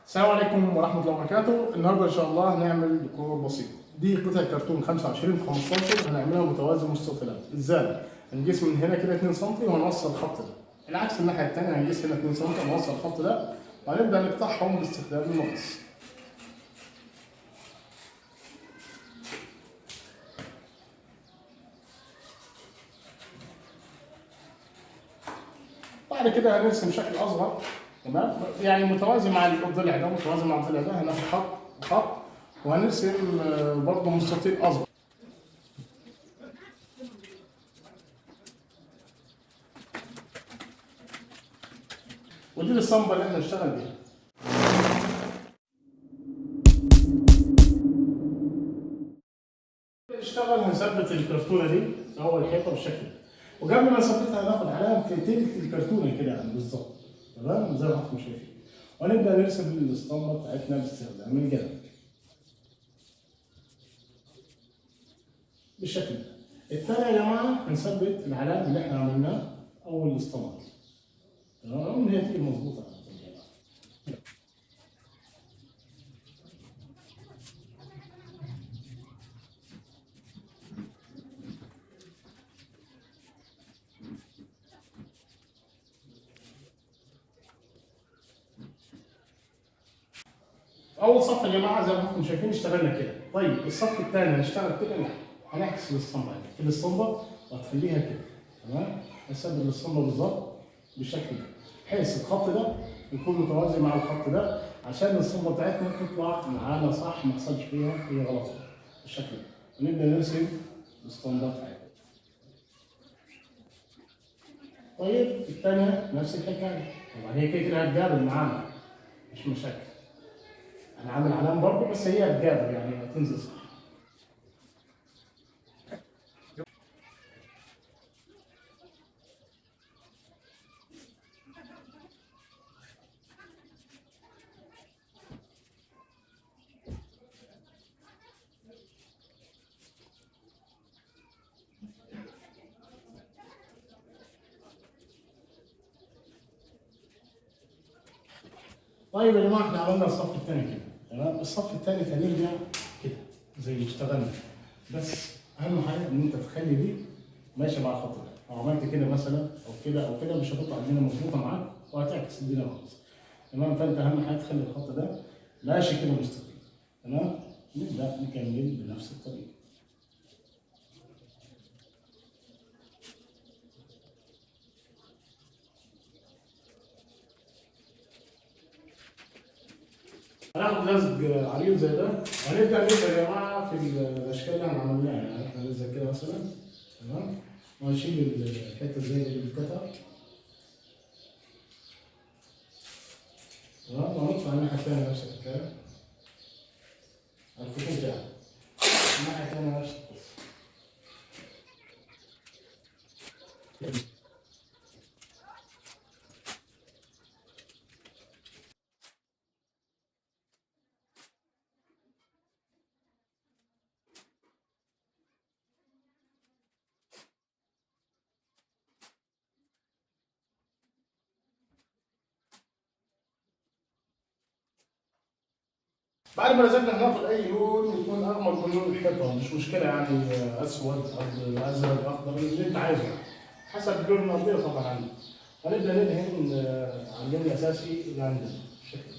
السلام عليكم ورحمة الله وبركاته. النهارده إن شاء الله هنعمل ديكور بسيط. دي قطعة كرتون 25 في 15 هنعملها متوازي مستطيلات. إزاي؟ هنقيس من هنا كده 2 سم وهنوصل الخط ده. العكس الناحية التانية هنقيس هنا 2 سم ونوصل الخط ده وهنبدأ نقطعهم باستخدام المقص. بعد كده هنرسم شكل أصغر، تمام؟ يعني متوازي مع الضلع ده، متوازي مع الضلع ده، هناخد خط وخط وهنرسم برضه مستطيل أصغر. ودي الاسطمبة اللي احنا نشتغل بيها. نشتغل هنثبت الكرتونة دي في أول الحيطة بالشكل ده. وقبل ما نثبتها هناخد علامة في تلت الكرتونة كده يعني بالظبط، تمام؟ زي ما انتم شايفين. ونبدأ نرسم الاسطمبة بتاعتنا باستخدام القلم بالشكل ده. الثانية يا جماعة هنثبت العلامة اللي احنا عملناها أول الاسطمبة، تمام؟ هي تيجي مظبوطة. اول صف يا جماعه زي ما انتم شايفين اشتغلنا كده. طيب الصف الثاني هنشتغل كده؟ لا، هنعكس الاسطمبه دي في الاسطمبه وهتخليها كده، تمام؟ هنثبت الاسطمبه بالظبط بالشكل ده بحيث الخط ده يكون متوازي مع الخط ده عشان الاسطمبه بتاعتنا تطلع معانا صح، ما يحصلش فيها اي غلط بالشكل ده. ونبدا نرسم الاسطمبه بتاعتنا. طيب الثانيه نفس الحكايه، طبعا هي كده هتجابل معانا مش مشاكل. انا عامل علامه برضه بس هي هتجابل يعني هتنزل صح. طيب يا جماعه احنا عملنا الصف الثاني كده، تمام؟ الصف الثاني هنرجع كده زي اللي اشتغلنا، بس اهم حاجه ان انت تخلي دي ماشيه مع الخط ده. لو عملت كده مثلا او كده او كده مش هتطلع الدنيا مظبوطه معاك وهتعكس الدنيا خالص، تمام؟ فانت اهم حاجه تخلي الخط ده ماشي كده مستقيم، تمام؟ نبدا نكمل بنفس الطريقه. هناخد لزق عريض زي ده وهنبدا نبدا يا جماعه في الاشكال اللي احنا عملناها. يعني احنا زي كده مثلا، تمام؟ وهنشيل الحته زي اللي بتتقطع، تمام؟ وهنطلع الناحيه الثانيه نفس الحكايه. الخطوط يعني الناحيه الثانيه نفس القصه. بعد ما لزقنا هناخد اي لون يكون اغمق من لون الحيطه، مش مشكله يعني اسود ازرق اخضر اللي انت عايزه حسب لون الارضيه طبعا عندك. هنبدا ندهن على اللون الاساسي اللي عندنا بالشكل ده.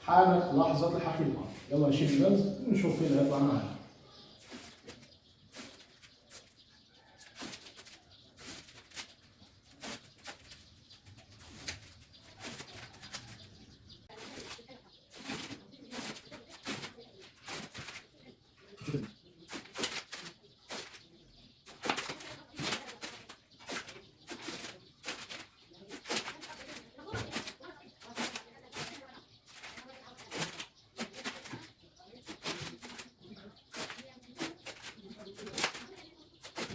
حانت لحظه الحقيقه، يلا نشيل اللزق ونشوف فين هيطلع معانا.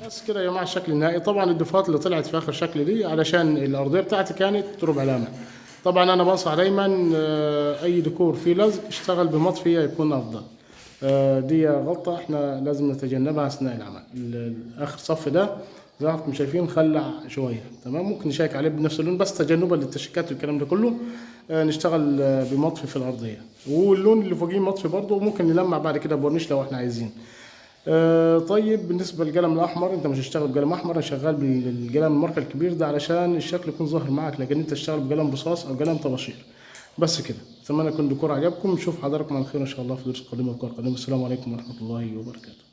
بس كده يا جماعه الشكل النهائي. طبعا الدفات اللي طلعت في اخر شكل دي علشان الارضيه بتاعتي كانت ربع لامع. طبعا انا بنصح دايما اي ديكور فيه لزق اشتغل بمطفيه يكون افضل. دي غلطه احنا لازم نتجنبها اثناء العمل. اخر صف ده زي ما انتم شايفين مخلع شويه، تمام. ممكن نشيك عليه بنفس اللون بس تجنبا للتشيكات والكلام ده كله. نشتغل بمطفي في الارضيه، واللون اللي فوقيه مطفي برضه. ممكن نلمع بعد كده بورنيش لو احنا عايزين. طيب بالنسبه للقلم الاحمر، انت مش هتشتغل بقلم احمر، انا شغال بالقلم الماركه الكبير ده علشان الشكل يكون ظاهر معاك، لكن انت تشتغل بقلم رصاص او قلم طباشير. بس كده. اتمنى يكون الديكور عجبكم. نشوف حضراتكم على خير ان شاء الله في دروس قادمه وافكار قادمه. السلام عليكم ورحمه الله وبركاته.